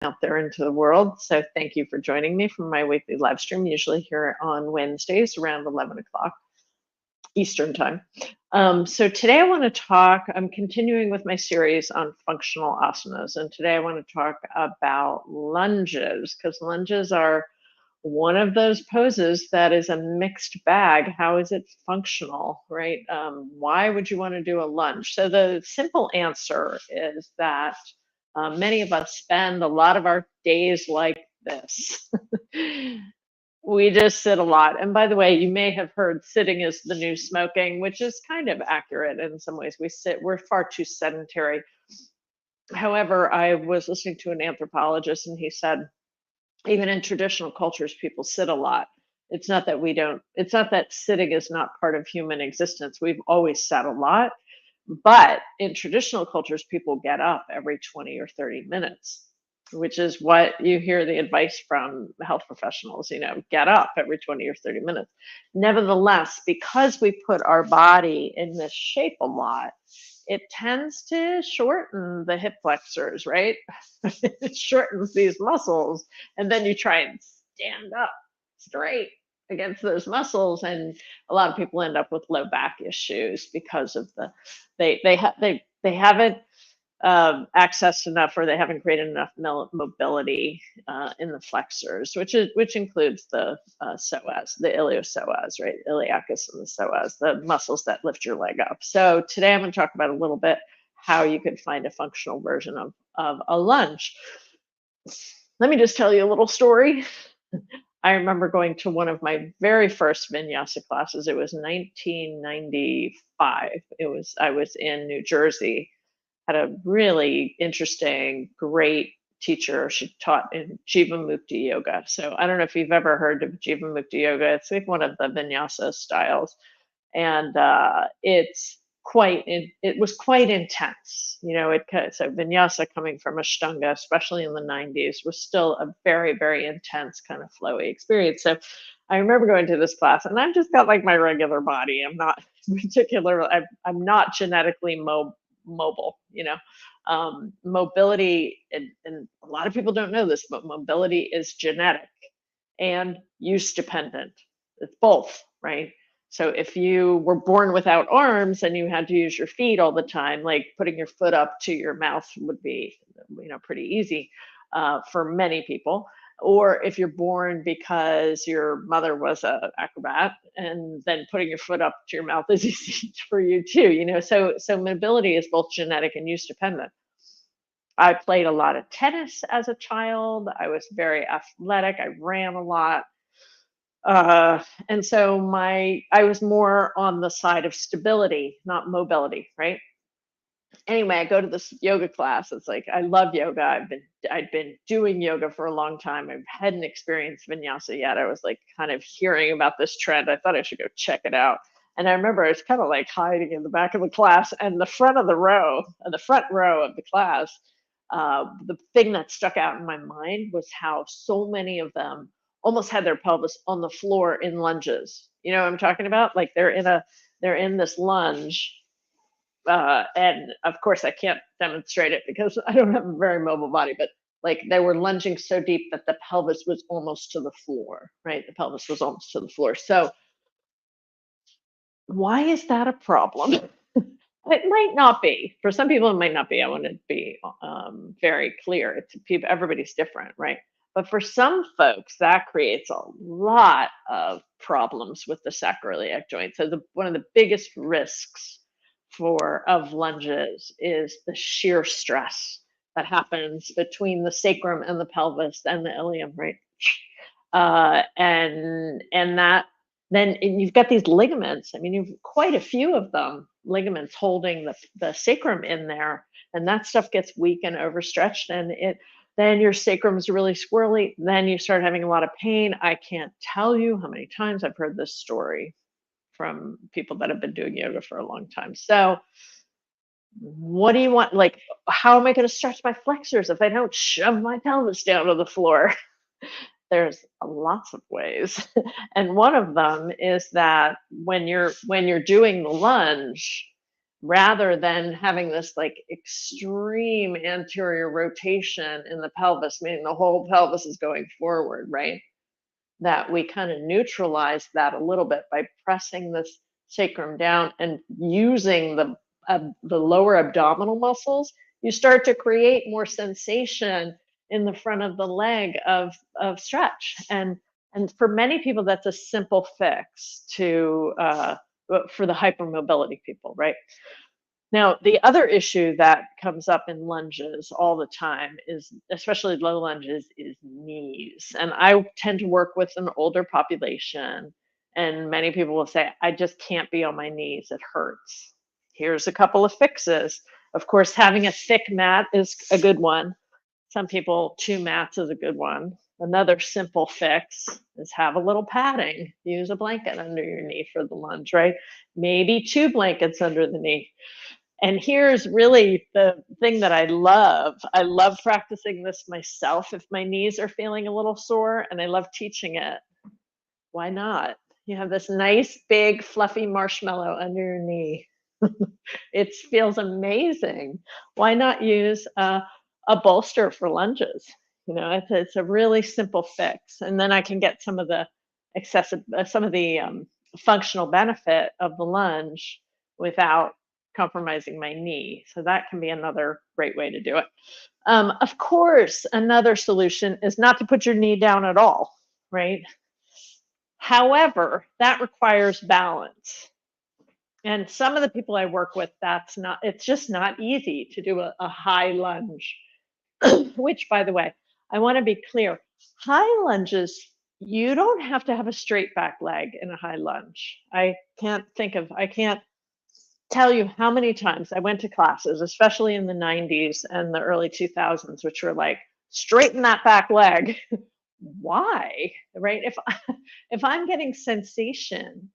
out there into the world. So thank you for joining me for my weekly live stream, usually here on Wednesdays around 11 o'clock Eastern time. So today I want to talk, I'm continuing with my series on functional asanas. And today I want to talk about lunges, because lunges are one of those poses that is a mixed bag. How is it functional, right? Why would you want to do a lunge? So the simple answer is that many of us spend a lot of our days like this. We just sit a lot. And by the way, you may have heard sitting is the new smoking, which is kind of accurate in some ways. We're far too sedentary. However, I was listening to an anthropologist and he said, even in traditional cultures, people sit a lot. It's not that sitting is not part of human existence. We've always sat a lot. But in traditional cultures, people get up every 20 or 30 minutes, which is what you hear the advice from health professionals, get up every 20 or 30 minutes. Nevertheless, because we put our body in this shape a lot, it tends to shorten the hip flexors, right? It shortens these muscles. And then you try and stand up straight against those muscles, and a lot of people end up with low back issues because of they haven't accessed enough, or they haven't created enough mobility in the flexors, which includes the psoas, the iliopsoas, right, iliacus and the psoas, the muscles that lift your leg up. So today I'm going to talk about a little bit how you could find a functional version of a lunge. Let me just tell you a little story. I remember going to one of my very first vinyasa classes. It was 1995. I was in New Jersey. Had a really interesting, great teacher. She taught in Jivamukti yoga. So I don't know if you've ever heard of Jivamukti yoga. It's like one of the vinyasa styles, and it was quite intense. So vinyasa, coming from Ashtanga, especially in the 90s, was still a very, very intense kind of flowy experience. So I remember going to this class, and I've just got like my regular body. I'm not I'm not genetically mobile. Mobility, and a lot of people don't know this, but mobility is genetic and use dependent. It's both, right? So if you were born without arms and you had to use your feet all the time, like putting your foot up to your mouth would be, pretty easy for many people. Or if you're born because your mother was an acrobat, and then putting your foot up to your mouth is easy for you too. So mobility is both genetic and use dependent. I played a lot of tennis as a child. I was very athletic. I ran a lot. And so I was more on the side of stability, not mobility, right? Anyway, I go to this yoga class. It's like, I love yoga. I'd been doing yoga for a long time. I hadn't experienced vinyasa yet. I was like kind of hearing about this trend. I thought I should go check it out. And I remember I was kind of like hiding in the back of the class, and the front row of the class, the thing that stuck out in my mind was how so many of them almost had their pelvis on the floor in lunges. You know what I'm talking about? Like they're in this lunge, and of course I can't demonstrate it because I don't have a very mobile body, but like they were lunging so deep that the pelvis was almost to the floor, right? The pelvis was almost to the floor. So why is that a problem? It might not be. For some people, it might not be. I want to be very clear. Everybody's different, right? But for some folks, that creates a lot of problems with the sacroiliac joint. So one of the biggest risks of lunges is the shear stress that happens between the sacrum and the pelvis and the ilium, right? And that then you've got these ligaments. I mean, you've quite a few of them, ligaments holding the sacrum in there, and that stuff gets weak and overstretched, and then your sacrum's really squirrely. Then you start having a lot of pain. I can't tell you how many times I've heard this story from people that have been doing yoga for a long time. So what do you want? Like, how am I going to stretch my flexors if I don't shove my pelvis down to the floor? There's lots of ways. And one of them is that when you're doing the lunge, rather than having this like extreme anterior rotation in the pelvis, meaning the whole pelvis is going forward, right? That we kind of neutralize that a little bit by pressing this sacrum down and using the lower abdominal muscles. You start to create more sensation in the front of the leg of stretch, and for many people that's a simple fix to for the hypermobility people, right? Now, the other issue that comes up in lunges all the time is, especially low lunges, is knees. And I tend to work with an older population, and many people will say, I just can't be on my knees, it hurts. Here's a couple of fixes. Of course, having a thick mat is a good one. Some people, two mats is a good one. Another simple fix is have a little padding. Use a blanket under your knee for the lunge, right? Maybe two blankets under the knee. And here's really the thing that I love. I love practicing this myself if my knees are feeling a little sore, and I love teaching it. Why not? You have this nice, big, fluffy marshmallow under your knee. It feels amazing. Why not use a bolster for lunges? It's a really simple fix. And then I can get some of the some of the functional benefit of the lunge without compromising my knee. So that can be another great way to do it. Of course, another solution is not to put your knee down at all, right? However, that requires balance. And some of the people I work with, it's just not easy to do a high lunge, which, by the way, I want to be clear, high lunges, you don't have to have a straight back leg in a high lunge. I can't tell you how many times I went to classes, especially in the 90s and the early 2000s, which were like, straighten that back leg. Why? Right? If I'm getting sensation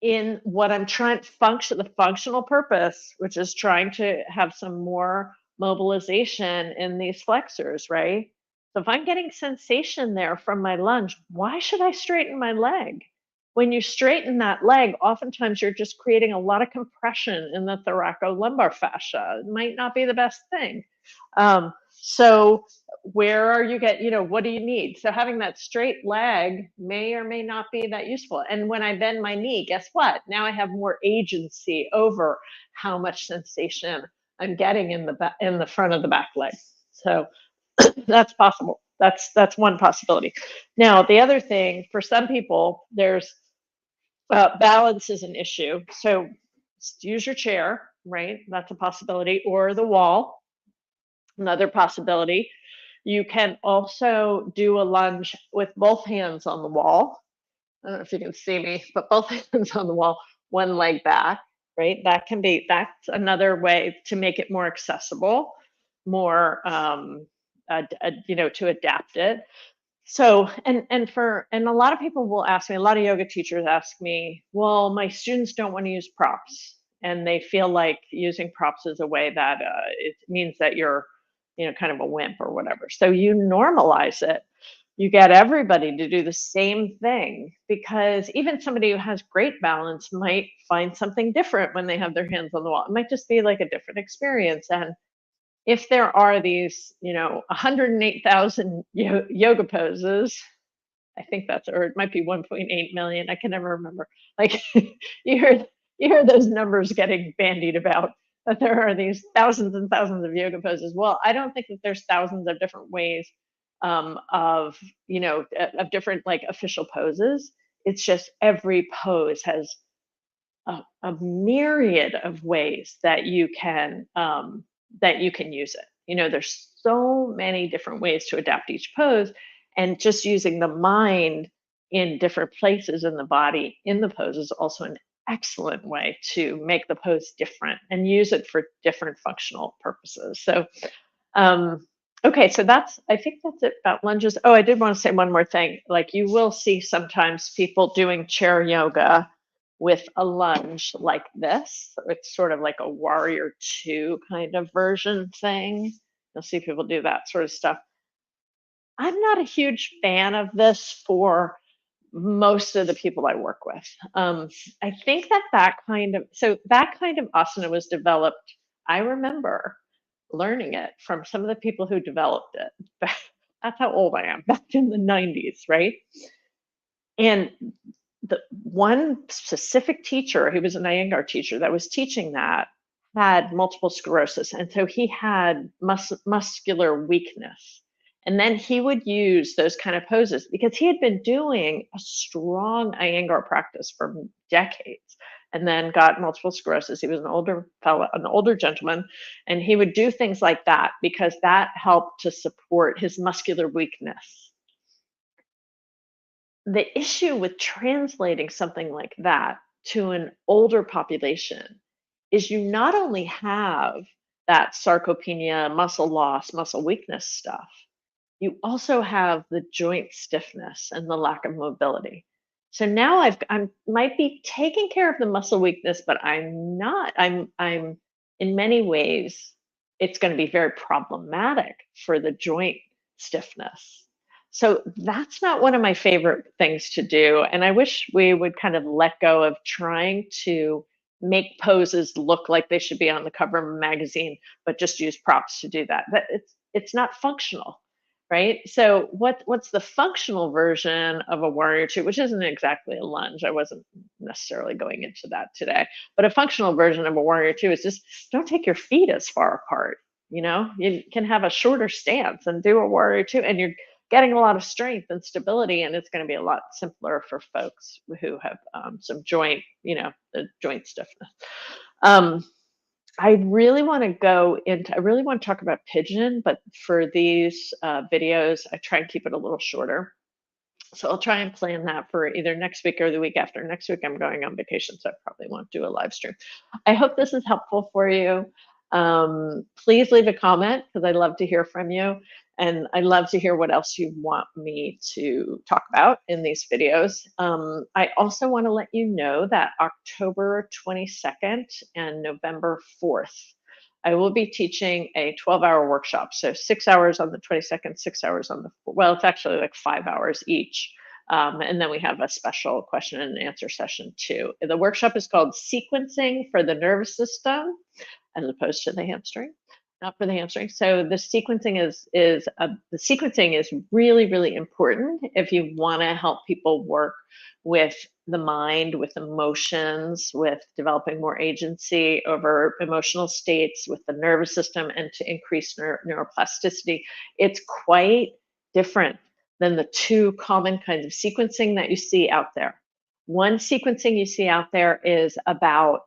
in what I'm trying to function, the functional purpose, which is trying to have some more mobilization in these flexors, right? So if I'm getting sensation there from my lunge, why should I straighten my leg? When you straighten that leg, oftentimes you're just creating a lot of compression in the thoracolumbar fascia. It might not be the best thing. So where are you what do you need? So having that straight leg may or may not be that useful. And when I bend my knee, guess what? Now I have more agency over how much sensation I'm getting in the front of the back leg. So that's possible. That's one possibility. Now, the other thing for some people, there's balance is an issue. So use your chair, right? That's a possibility, or the wall, another possibility. You can also do a lunge with both hands on the wall. I don't know if you can see me, but both hands on the wall, one leg back, right? That's another way to make it more accessible, more, to adapt it. So, and a lot of people will ask me, a lot of yoga teachers ask me, well, my students don't want to use props, and they feel like using props is a way that it means that you're, kind of a wimp or whatever. So you normalize it. You get everybody to do the same thing, because even somebody who has great balance might find something different when they have their hands on the wall. It might just be like a different experience. And if there are these, 108,000 yoga poses, I think or it might be 1.8 million. I can never remember. Like you hear those numbers getting bandied about, that there are these thousands and thousands of yoga poses. Well, I don't think that there's thousands of different ways of different like official poses. It's just every pose has a myriad of ways that you can use it. There's so many different ways to adapt each pose, and just using the mind in different places in the body in the pose is also an excellent way to make the pose different and use it for different functional purposes. So, okay, so I think that's it about lunges. Oh, I did want to say one more thing. Like, you will see sometimes people doing chair yoga with a lunge like this. It's sort of like a warrior two kind of version thing. You'll see people do that sort of stuff. I'm not a huge fan of this for most of the people I work with. I think that kind of asana was developed. I remember learning it from some of the people who developed it. That's how old I am, back in the 90s, right? And the one specific teacher, he was an Iyengar teacher that was teaching that, had multiple sclerosis, and so he had muscular weakness. And then he would use those kind of poses because he had been doing a strong Iyengar practice for decades, and then got multiple sclerosis. He was an older fellow, an older gentleman, and he would do things like that because that helped to support his muscular weakness. The issue with translating something like that to an older population is you not only have that sarcopenia, muscle loss, muscle weakness stuff, you also have the joint stiffness and the lack of mobility. So now I'm might be taking care of the muscle weakness, but I'm not. I'm in many ways it's going to be very problematic for the joint stiffness. So that's not one of my favorite things to do. And I wish we would kind of let go of trying to make poses look like they should be on the cover of a magazine, but just use props to do that. That it's not functional, right? So what's the functional version of a warrior two, which isn't exactly a lunge. I wasn't necessarily going into that today, but a functional version of a warrior two is just don't take your feet as far apart. You can have a shorter stance and do a warrior two, and you're getting a lot of strength and stability, and it's going to be a lot simpler for folks who have some joint, the joint stiffness. Um, I really want to talk about pigeon, but for these videos, I try and keep it a little shorter. So I'll try and plan that for either next week or the week after. Next week, I'm going on vacation, so I probably won't do a live stream. I hope this is helpful for you. Please leave a comment because I love to hear from you. And I love to hear what else you want me to talk about in these videos. I also want to let you know that October 22nd and November 4th, I will be teaching a 12-hour workshop. So 6 hours on the 22nd, 6 hours on well, it's actually like 5 hours each. And then we have a special question and answer session too. The workshop is called Sequencing for the Nervous System, as opposed to the hamstring, not for the hamstring. So the sequencing is really, really important if you want to help people work with the mind, with emotions, with developing more agency over emotional states, with the nervous system, and to increase neuroplasticity. It's quite different than the two common kinds of sequencing that you see out there. One sequencing you see out there is about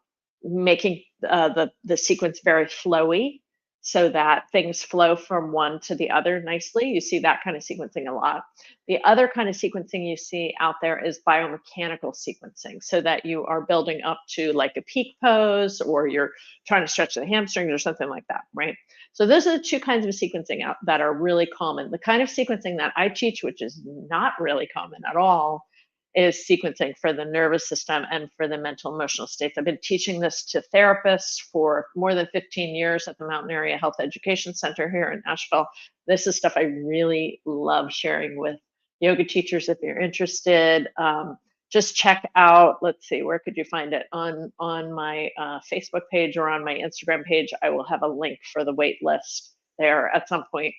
making the sequence very flowy so that things flow from one to the other nicely. You see that kind of sequencing a lot. The other kind of sequencing you see out there is biomechanical sequencing, so that you are building up to like a peak pose, or you're trying to stretch the hamstrings or something like that, right? So those are the two kinds of sequencing out that are really common. The kind of sequencing that I teach, which is not really common at all, is sequencing for the nervous system and for the mental emotional states. I've been teaching this to therapists for more than 15 years at the Mountain Area Health Education Center here in Asheville. This is stuff I really love sharing with yoga teachers if you're interested. Just check out, let's see, where could you find it? On my Facebook page or on my Instagram page, I will have a link for the wait list there at some point.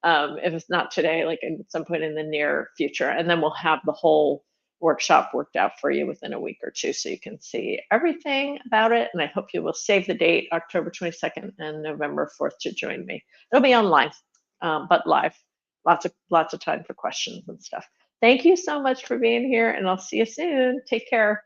If it's not today, like at some point in the near future. And then we'll have the whole workshop worked out for you within a week or two, so you can see everything about it. And I hope you will save the date, October 22nd and November 4th, to join me. It'll be online, but live. Lots of time for questions and stuff. Thank you so much for being here, and I'll see you soon. Take care.